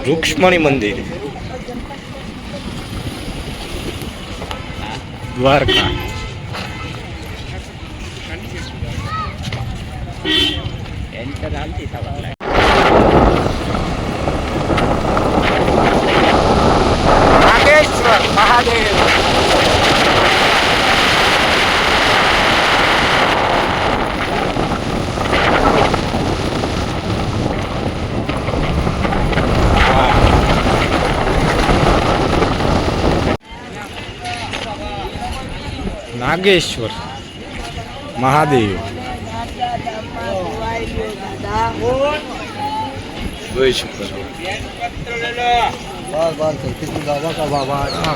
રૂક્ષ્મણી મંદિર દ્વારકા. નાગેશ્વર મહાદેવ. નાગેશ્વર મહાદેવ જોઈ શકો છો.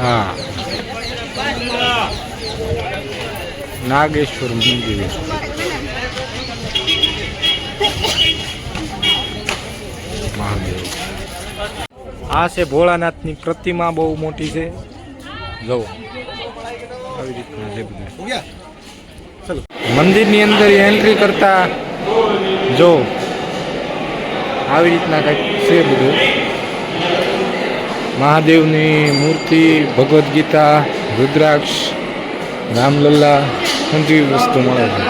હા, નાગેશ્વર મંદિર. મહાદેવ. આ છે ભોળાનાથની પ્રતિમા, બહુ મોટી છે. જો આવી રીતના છે બધું. મંદિરની અંદર એન્ટ્રી કરતા જો આવી રીતના કંઈક છે બધું. મહાદેવની મૂર્તિ, ભગવદ્ ગીતા, રુદ્રાક્ષ, રામલલ્લા, બધી વસ્તુ મળે છે.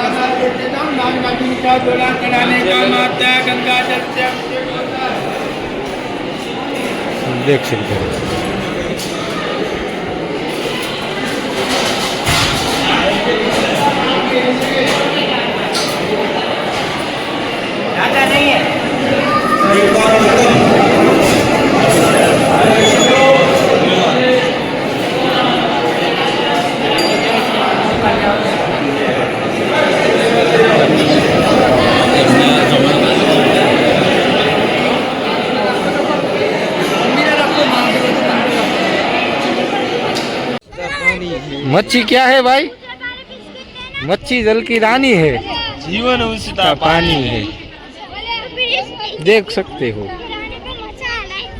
દેખ શકते हैं. मच्छी क्या है भाई? मच्छी जल की रानी है, जीवन उसका पानी है. देख सकते हो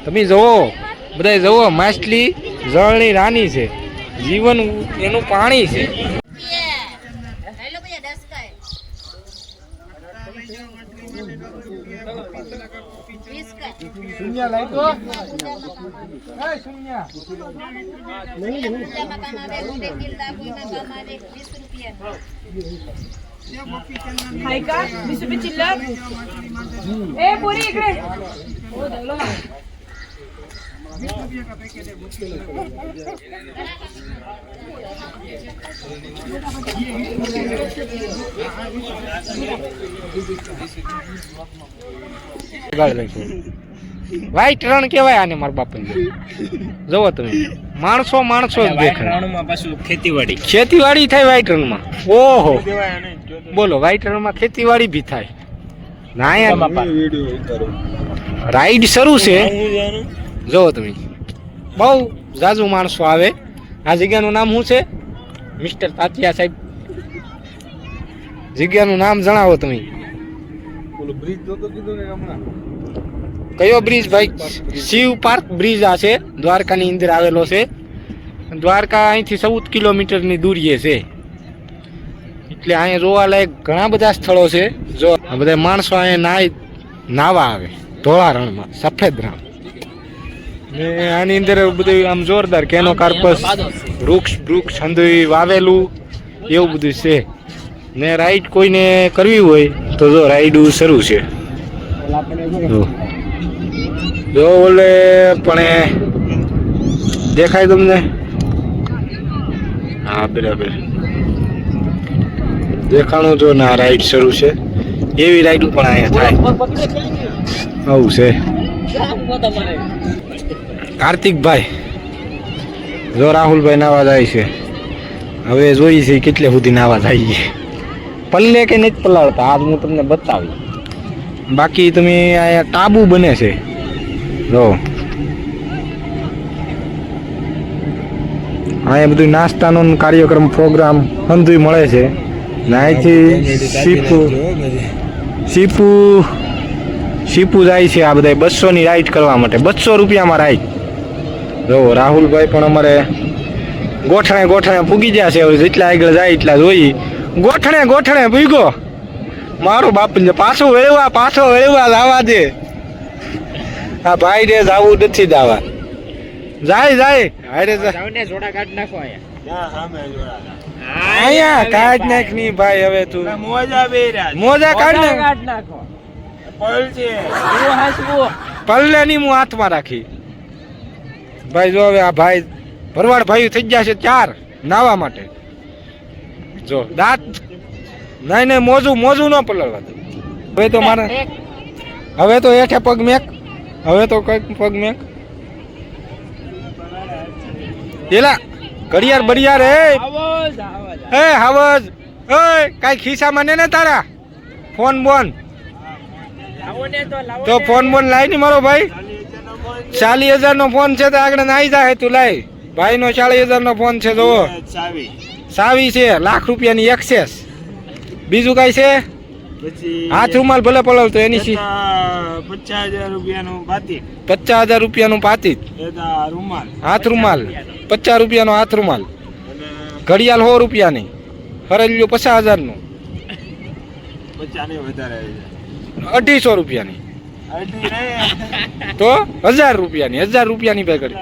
તમે જોવો, બધા જોવો, માછલી જળની રાની છે, જીવન એનું પાણી છે. શૂન્ય લાઈ તો શૂન્ય हाय का 20 रुपये चिल्लर. ए पुरी इकडे. हो दलो. 20 रुपये का पैकेट है. વાઈટ રણ કહેવાય આને મારા બાપાને. જોવો તમે, માણસો માણસો જ દેખાય. ખેતીવાડી થાય વાઈટ રણમાં. ઓહો, બોલો, વાઈટ રણમાં ખેતીવાડી બી થાય. રાઈડ શરૂ છે. જોવો તમે, બહુ જાજુ માણસો આવે. આ જગ્યાનું નામ શું છે મિસ્ટર તાતિયા સાહેબ? જગ્યાનું નામ જણાવો તમે. કયો બ્રિજ ભાઈ? શિવ પાર્ક બ્રિજ આ છે, દ્વારકાની અંદર આવેલો છે. દ્વારકા અહીંથી 14 કિલોમીટરની દૂરીએ છે. એટલે અહીંયા જોવાલાયક ઘણા બધા સ્થળો છે. જો આ બધા માણસો અહીંયા નાવા આવે ધોળા રણમાં, સફેદ રણ. ને આની અંદર બધું આમ જોરદાર કેનો કાર્પસ, વૃક્ષ હંધુઈ વાવેલું એવું બધું છે. ને રાઈડ કોઈને કરવી હોય તો જો રાઈડ શરૂ છે. જો બોલે પણ દેખાય તમને? હા, બરાબર દેખાણું. જો ના, રાઈડ શરૂ છે. એવી રાઈડ પણ અહીંયા થાય. આવું છે. કાર્તિકભાઈ, જો રાહુલભાઈ નાવા જાય છે. હવે જોઈ છે કેટલે સુધી નાવા જાય છે. પલ્લે કે નથી પલાળતા, આજ હું તમને બતાવી. બાકી તમે અહીંયા ટાબુ બને છે. જો અહીંયા બધું નાસ્તાનો કાર્યક્રમ, પ્રોગ્રામ બધું મળે છે. ને અહીંથી સીપુ જાય છે. આ બધા 200ની રાઈડ કરવા માટે, 200 રૂપિયામાં રાઈડ. જો રાહુલભાઈ પણ અમારે ગોઠણે પૂગી ગયા છે. હવે જેટલા આગળ જાય એટલા જોઈ. ગોઠણે પૂગ્યો. મારો બાપ પાછો વળવા લાવવા દે. હા ભાઈ રે જાવું નથી દાવા જાય જાય હારે જા જાવને જોડા કાઢ નાખો અહીંયા અહીંયા કાઢ નાખ ની ભાઈ હવે તું મોજા બેરા મોજા કાઢ જોડા ને કાઢ નાખો પલ છે હું હાસવું પલ્લે ની હું હાથમાં રાખી ભાઈ જો હવે આ ભાઈ ભરવાડ ભાઈ થઈ ગયા છે 4 નાવા માટે જો દાંત નહીં નહીં મોજું ન પલળવા દે હવે તો મારે હવે તો હેઠે પગ મેક હવે તો કઈક પગ મેક એલા ઘડિયાળ બડિયાર આવાજ આવાજ હે હાવજ એ કાઈ ખિસ્સામાં ને તારા ફોન બોન લાવો ને તો લાવો તો ફોન બોન લાય ની મારો ભાઈ 40,000 નો ફોન છે તો આગળ નાઈ જાય તું લાય ભાઈ નો 40,000 નો ફોન છે જો ચાવી સાવી છે લાખ રૂપિયાની એક્સેસ બીજું કઈ છે પછી હાથ રૂમાલ ભલે પલવતો એની સી 50,000 રૂપિયાનું બાતી 50,000 રૂપિયાનું પાતીત એતા રૂમાલ હાથ રૂમાલ 50 રૂપિયાનો હાથ રૂમાલ અને ઘડિયાળ 100 રૂપિયાની હરેલિયો 50,000 નું 50 ને વધારે 250 રૂપિયાની અઢી રે તો 1,000 રૂપિયાની 1,000 રૂપિયાની ભાઈ ઘડી